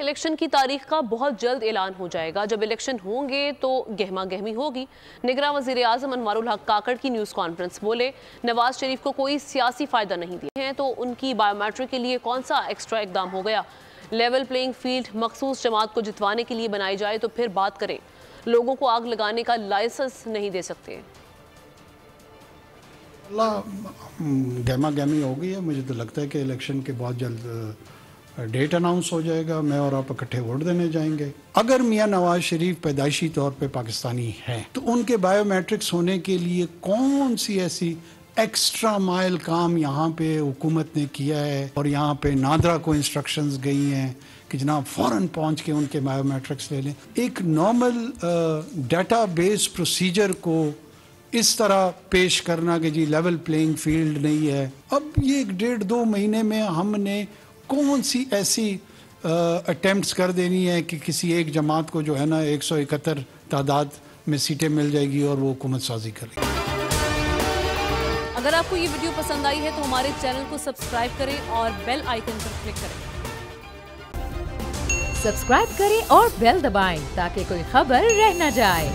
Election کی تاریخ کا بہت جلد اعلان ہو جائے گا۔ جب الیکشن ہوں گے تو گہما گہمی ہوگی۔ نگراں وزیر اعظم انوار الحق کاکڑ کی نیوز کانفرنس بولے، نواز شریف کو کوئی سیاسی فائدہ نہیں دیا ہے تو ان کی بائیو میٹرک کے لیے کون سا ایکسٹرا اقدام ہو گیا؟ لیول پلینگ فیلڈ مخصوص جماعت کو جتوانے کے لیے بنائی جائے تو پھر بات کریں، لوگوں کو آگ لگانے کا لائسنس نہیں دے سکتے۔ اللہ گہما گہمی ہو گئی ہے، مجھے تو لگتا ہے کہ الیکشن کے بہت جلد ڈیٹ اناؤنس ہو جائے گا، میں اور آپ اکٹھے ووٹ دینے جائیں گے۔ اگر میاں نواز شریف پیدائشی طور پہ پاکستانی ہیں تو ان کے بائیو میٹرکس ہونے کے لیے کون سی ایسی ایکسٹرا مائل کام یہاں پہ حکومت نے کیا ہے، اور یہاں پہ نادرا کو انسٹرکشنز گئی ہیں کہ جناب فوراً پہنچ کے ان کے بائیو میٹرکس لے لیں۔ ایک نارمل ڈیٹا بیس پروسیجر کو اس طرح پیش کرنا کہ جی لیول پلینگ فیلڈ نہیں ہے، اب یہ 1.5-2 مہینے میں ہم نے کون سی ایسی اٹیمپٹس کر دینی ہے کہ کسی ایک جماعت کو جو ہے نا 171 تعداد میں سیٹیں مل جائے گی اور وہ حکومت سازی کرے گی۔ اگر آپ کو یہ ویڈیو پسند آئی ہے تو ہمارے چینل کو سبسکرائب کریں اور بیل آئیکن پر کلک کریں۔ سبسکرائب کریں اور بیل دبائیں تاکہ کوئی خبر رہ نہ جائے۔